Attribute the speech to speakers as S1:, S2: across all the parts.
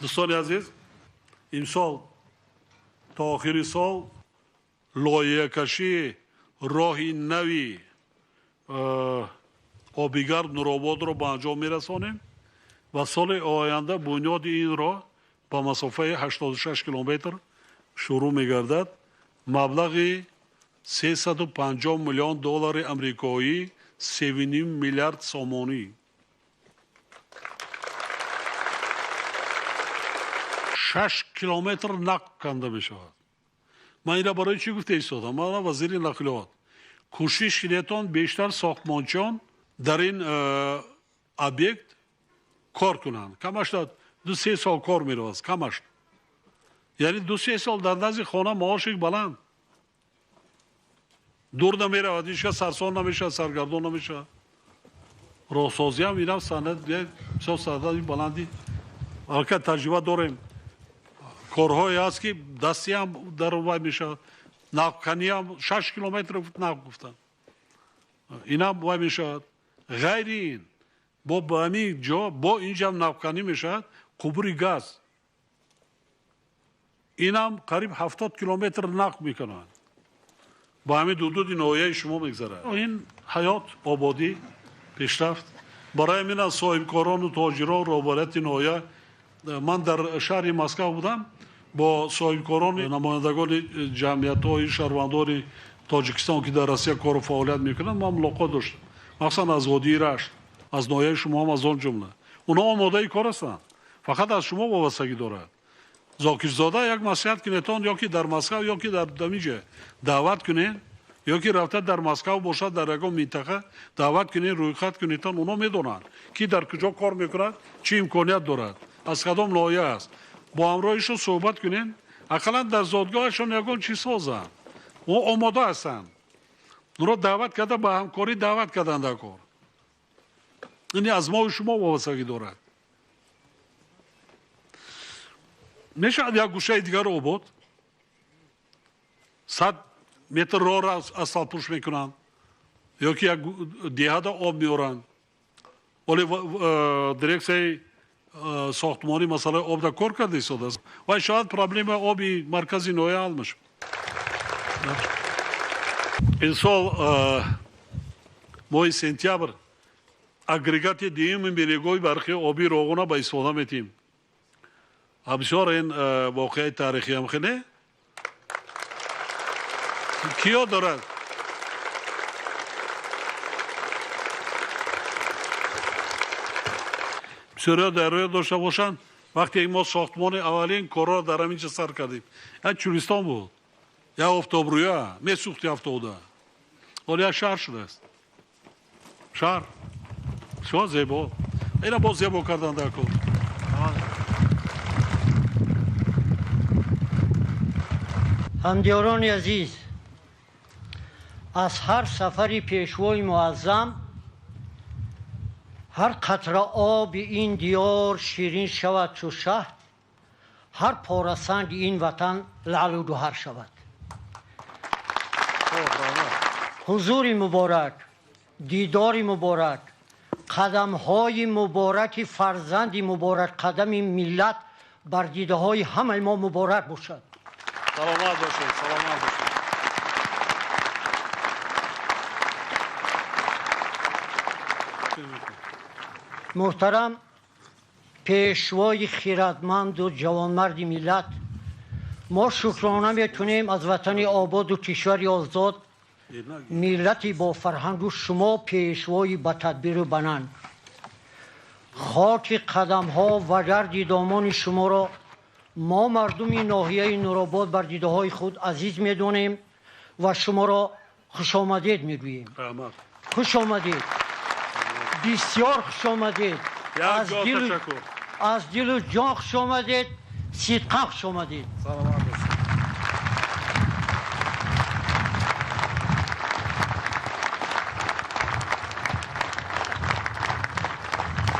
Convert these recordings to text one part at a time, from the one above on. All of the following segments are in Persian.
S1: دوستان عزیز امسال تا آخر سال لایحه کشی راهی نوی آبیگرد نورآباد رو به انجام میرسانیم و سال آینده بنیاد این راه با مسافه 86 کیلومتر شروع میگردد. مبلغ 350 میلیون دلار امریکایی 3.5 میلیارد سومانی 6 کیلومتر نقل کنده می شود. من این را برای چی گفته ایستادم؟ من وزیر نقلیات کوشش کنید بیشتر ساختمانچیان در این объект کار کنند. کمش داد 2-3 سال کار می رود. کمش یعنی 2-3 سال در نزد خانه معاش بلند دور نمی رود. اینش سرسان نمیشه، سرگردان نمیشه. راهسازی هم اینا سند سند بلندی حرکت تجربه داریم. کارهایی هست که دستی هم در وای میشه. نقکنی هم 6 کیلومتر نقل گفتن. این هم وای میشه. غیر این با همین جا با اینجا هم نقکنی میشه. قبوری گاز این هم قریب 70 کیلومتر نقل میکنن. با همین دودود نوعی شما میگذره. این حیات آبادی پیشرفت برای من از صاحبکاران و تاجران روابط نوعی. من در شهر مسکو بودم با صاحبکاران نمایندگان جمعیت‌های شهروندان تاجیکستان که در روسیه کار و فعالیت میکنند ما ملاقات داشتیم. مثلا از وادی رشت از ناحیه شما هم از آن جمله اونا آماده کار هستند. فقط از شما وابستگی دارد. زاکرزاده یک نصیحت کنیتان یا که در مسکو یا که در دمیجه دعوت کنین یا که رفته در مسکو باشد در یک منطقه دعوت کنین روی خط کنیتان اونا میدونن که در کجا کار میکند چی امکانیت دارد از کدام ناحیه است با همراهشون صحبت کنین اقلا در زادگاهشون یگان چی سازن و آماده هستن اونا دعوت کرده به همکاری دعوت کردن در کار. این از ما و شما وابستگی دارد. میشود یک گوشه دیگر آباد 100 متر راه را اسفالت پوش میکنن یا که یک دهات آب میارن ولی دیرکسیون ساختمانی مسئله آب را کار کرده ایستاده است و شاید پرابلم آبی مرکزی نوعی حل میشه. این سال ماه سپتامبر اگریگات دیم بیلیگوی برخی آبی روغنا به استفاده میتیم. بسیار این واقعی تاریخی هم خیلی کیا دارد بسیار در روی داشته باشند. وقتی ما ساختمان اولین کارا در همینجا سر کردیم یک چوریستان بود یک آفتابرویه میسوختی افتاده ولی یک شهر شده است. شهر بسیار زیبا اینا باز زیبا کردن در کار.
S2: همدیاران عزیز از هر سفری پیشوای معظم هر قطره آب این دیار شیرین شود چو شهد هر پاره سنگ این وطن لعل و گوهر شود. حضور مبارک دیدار مبارک قدم های مبارک فرزند مبارک قدم ملت بر دیده های همه ما مبارک باشد.
S1: سلامت باشید. سلامت باشید.
S2: محترم پیشوای خیرتمند و جوانمرد ملت ما شکرانه میتونیم از وطن آباد و کشور آزاد ملتی با فرهنگ و شما پیشوای با تدبیر و بنان خاک قدم ها و گرد دامان شما را ما مردم ناحیه نورآباد بر دیده های خود عزیز میدونیم و شما را خوش آمدید میگوییم. خوش آمدید. بسیار خوش آمدید. از دل و جان خوش آمدید. صدقا خوش آمدید.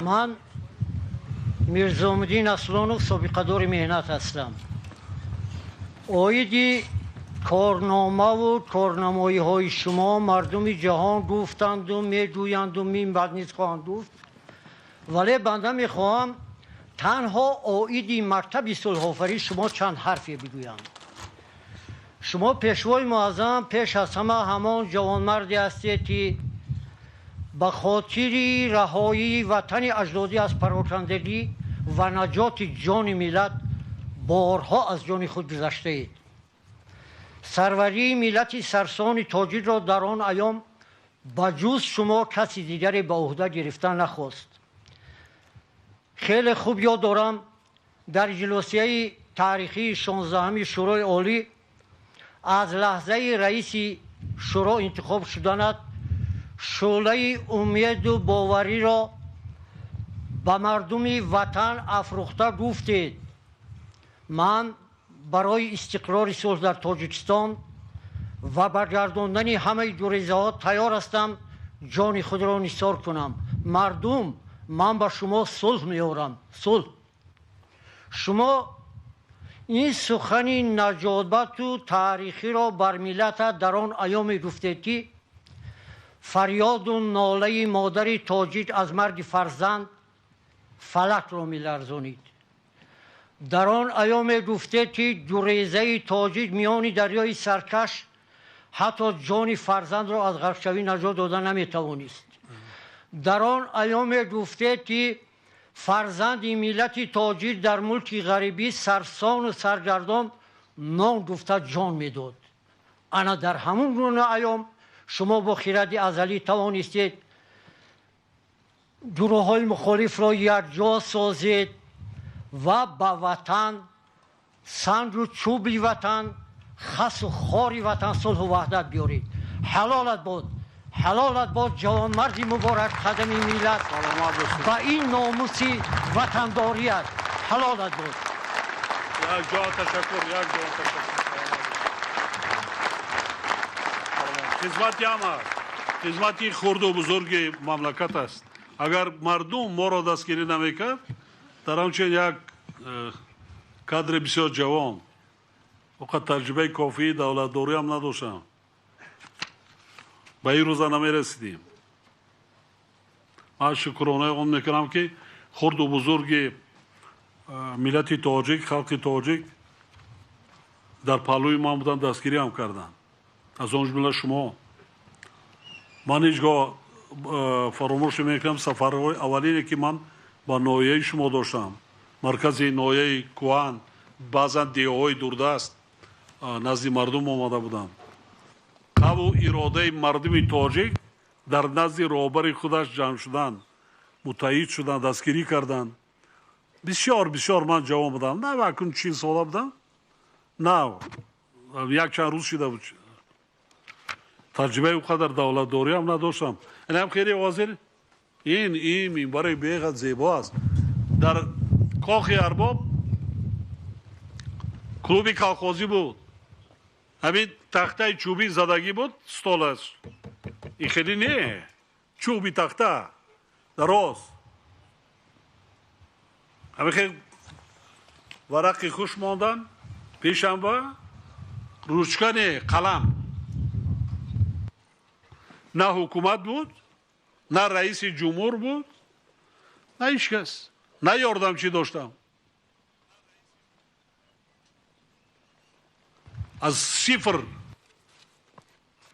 S2: من میرزامدین اصلانوف سابقه دار مهنت هستم. آیدی کارنامه و کارنمایی های شما مردم جهان گفتند و میگویند و بعد نیز خواهند گفت ولی بنده میخواهم تنها اویدی مرتبی صلح‌آفرین شما چند حرفی بگویم. شما پیشوای معظم پیش از همه همان جوانمردی هستید که به خاطر رهایی وطن اجدادی از پراکندگی و نجات جان ملت بارها از جان خود گذشته اید. سروری ملت سرسان تاجیک را در آن ایام بجز شما کسی دیگری به عهده گرفتن نخواست. خیلی خوب یاد دارم در جلسه تاریخی 16 شورای عالی از لحظه رئیس شورا انتخاب شدنت شعله امید و باوری را به مردم وطن افروخته گفتید من برای استقرار صلح در تاجیکستان و برگرداندن همه گریزه ها تیار هستم جان خود را نثار کنم. مردم من به شما صلح میارم. صلح. شما این سخن نجابت و تاریخی را بر ملت در آن ایام گفتید که فریاد و ناله مادر تاجیک از مرگ فرزند فلک را میلرزانید. در آن ایام گفتید که گریزه تاجیک میان دریای سرکش حتی جان فرزند را از غرق شوی نجات دادن نمیتوانست. در آن ایام گفتید که فرزند ملت تاجیک در ملک غریبی سرسان و سرگردان نام گفته جان میداد. انا در همون گونه ایام شما با خرد ازلی توانستید گروه های مخالف را یکجا سازید و به وطن سنگ و چوبی وطن خس و خاری وطن صلح و وحدت بیارید. حلالت باد. حلالت باد جوانمردی مبارک قدمی ملت با این ناموسی وطنداریت. حلالت باد.
S1: یک جا تشکر. خدمتی هم است. خدمتی خرد و بزرگ مملکت است. اگر مردم ما را دستگیری نمیکرد در همچنین یک کادر بسیار جوان وقت تجربه کافی دولتداری هم نداشتم به این روزا نمیرسیدیم. من شکرانه اون میکنم که خرد و بزرگ ملت تاجیک خلق تاجیک در پهلوی ما بودن دستگیری هم کردن. از اون جمله شما. من هیچگاه فراموش میکنم سفرهای اولینی که من با ناحیه شما داشتم مرکز ناحیه کوهن بعضا دیههای دوردست نزد مردم آمده بودم. قبل اراده مردم تاجیک در نزد رهبر خودش جمع شدن متحد شدن دستگیری کردن. بسیار من جوان بودم. نه واقعا 40 ساله بودم. نه یک چند روز شده بود. تجربه اونقدر دولتداری هم نداشتم. این هم خیلی واضح این منبر بی‌حد زیبا است. در کاخ ارباب کلوب کلخوزی بود. همین تخته چوبی زدگی بود ستال است. این خیلی نه چوبی تخته دراز همین خیلی ورقی خوش ماندن پیشنبه روشکن قلم. نه حکومت بود نه رئیس جمهور بود نه هیچ کس نه یاردمچی داشتم. از صفر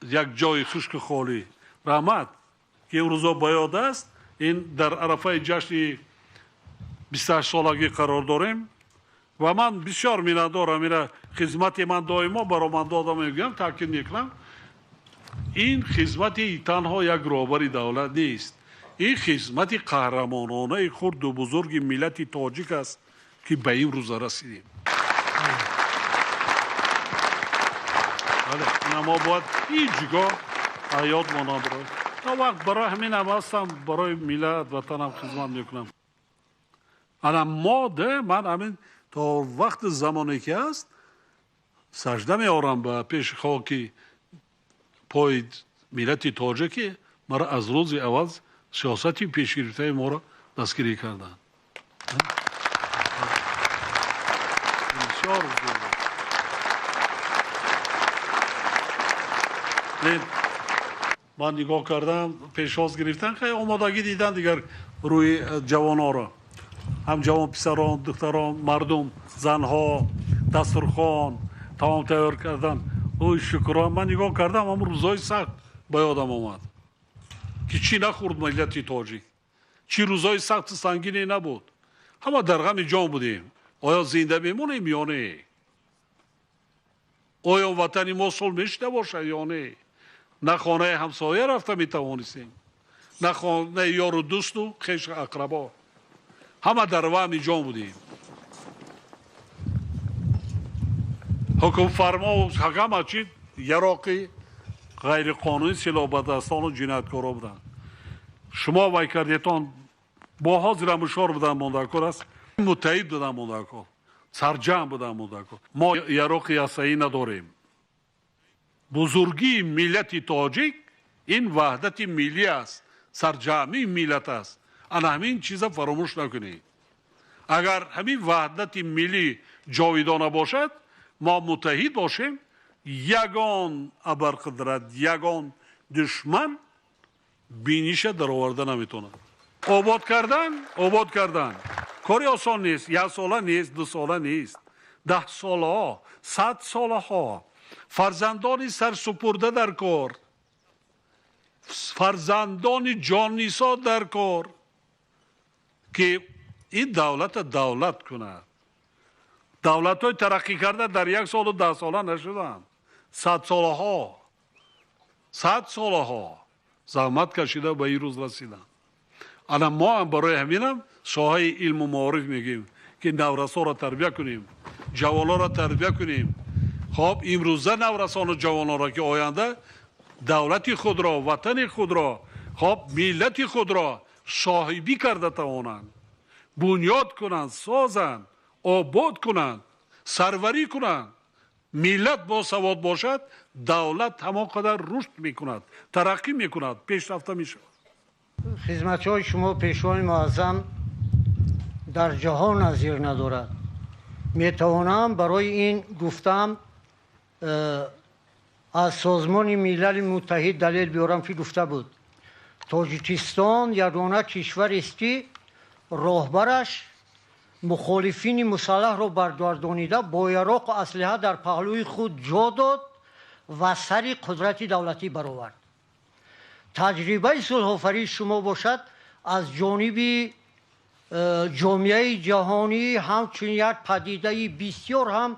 S1: یک جای خشک خالی رحمت که امروزا بیاد است. این در عرفه جشن 28 سالگی قرار داریم و من بسیار میندارم میره خدمت من دائما برای من دادم میگم تاکید میکنم این خدمت تنها یک رهبری دولت نیست. این خدمت قهرمانانه خرد و بزرگ ملت تاجیک است که به این روز رسیدیم. بله ما باید هیچ جگاه حیات مانند برای تا وقت برای همین هم هستم برای ملت وطنم خدمت میکنم. انا من همین تا وقت زمانی که هست سجده میارم به پیش خاکی پای ملت تاجیک مرا از روز اول سیاستی پیش گرفته ما را دستگیری کردن. بسیار من نگاه کردم پیشواز گرفتن خیلی آمادگی دیدن دیگر روی جوان ها را. هم جوان پسران دختران مردم زنها دسترخوان تمام تیار کردن اوی شکران من نگاه کردم هم روزای سخت با یادم آمد که چی نخورد ملت تاجیک چی روزای سخت سنگینی نبود همه در غم جان بودیم آیا زنده میمونیم یا نه آیا وطن ما صلح میشته باشه یا نه نه خانه همسایه رفته میتوانستیم نه خانه یار و دوست و خویش اقربا همه در غم جان بودیم حکم فرما و حکم چید یراقی غیر قانونی سلاح بدستان و جنایتکارا بودن شما وای کردیتان با حاضر مشار بودن مندکار است متحد بودن مندکار سرجم بودن مندکار ما یراقی یاسایی نداریم بزرگی ملت تاجیک این وحدت ملی است سرجمی ملت است انا همین چیزا فراموش نکنید اگر همین وحدت ملی جاویدانه باشد ما متحد باشیم یگان ابرقدرت یگان دشمن بینیش در آورده نمیتونه آباد کردن کاری آسان نیست یک ساله نیست 2 ساله نیست 10 ساله ها 100 ساله ها فرزندان سرسپرده در کار فرزندان جانیسا در کار که این دولت کند دولت های ترقی کرده در 1 سال و 10 ساله نشدن 100 ساله ها زحمت کشیده به این روز رسیدن انا ما هم برای همینم ساحه علم و معارف میگیم که نورسا را تربیت کنیم جوانا را تربیت کنیم خب امروزه نورسان و جوانا را که آینده دولت خود را وطن خود را خب ملت خود را صاحبی کرده توانند بنیاد کنند سازند آباد کنند سروری کنند ملت با سواد باشد دولت همانقدر رشد میکند ترقی میکند پیشرفته میشود
S2: خدمت‌های شما پیشوای معظم در جهان نظیر ندارد میتوانم برای این گفتم از سازمان ملل متحد دلیل بیارم که گفته بود تاجیکستان یگانه کشور است که راهبرش مخالفین مسلح را برگردانیده با یراق و اسلحه در پهلوی خود جا داد و سر قدرت دولتی برآورد تجربه صلح‌آفرینی شما باشد از جانب جامعه جهانی همچون یک پدیده بسیار هم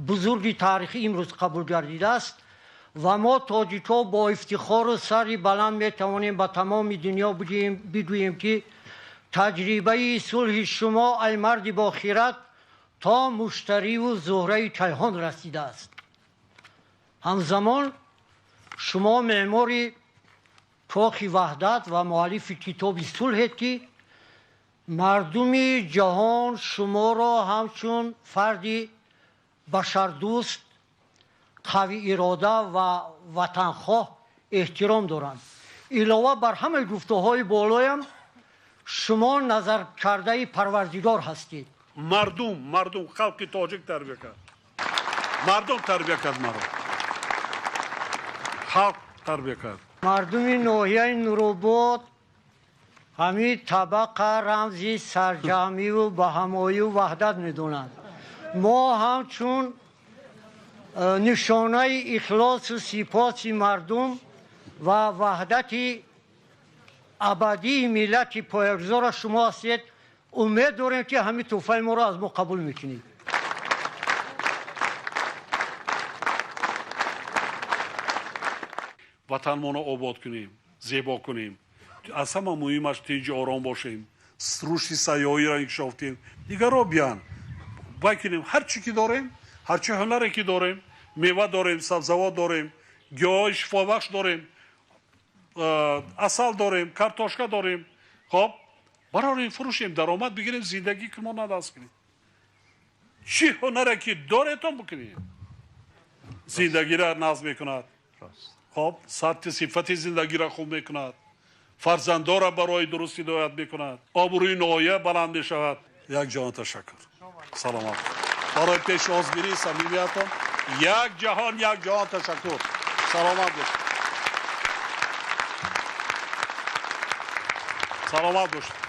S2: بزرگ تاریخی امروز قبول گردیده است و ما تاجیک‌ها با افتخار و سر بلند میتوانیم به تمام دنیا بگوییم که تجربه صلح شما ای مرد با خیرت تا مشتری و زهره کیهان رسیده است همزمان شما معمار کاخ وحدت و مؤلف کتاب صلح که مردم جهان شما را همچون فردی بشردوست قوی اراده و وطنخواه احترام دارند علاوه بر همه گفته‌های بالایم شما نظر کرده پروردگار هستید
S1: مردم خلق تاجیک تربیت کرد مردم تربیت کرد مرا خلق تربیت کرد
S2: مردم ناحیه نورآباد همین طبق رمزی سرجمی و بهمایی و وحدت میدونند ما همچون نشانه اخلاص و سپاس مردم و وحدت ابدی ملت پایه‌گذار شما هستید امید داریم که همین تحفه ما را از ما قبول میکنید
S1: وطن ما را آباد کنیم زیبا کنیم از همه مهمش تیج آرام باشیم رشد سیاحی را انکشافتیم دیگر را بیان بکنیم هر چی که داریم هر چی هنری که داریم میوه داریم سبزوات داریم گیاه شفابخش داریم اصل داریم کارتوشکا داریم خب برای فروشیم درآمد بگیریم زندگی که ما ندست کنیم چی هنری که دارید بکنیم زندگی را نظم میکند خب سطح صفت زندگی را خوب میکند فرزندان را برای درست هدایت میکند آبروی ناحیه بلند میشود یک جهان تشکر سلامت برای پیش‌آزگیری صمیمیتان یک جهان تشکر سلامت باشید سلامت باشید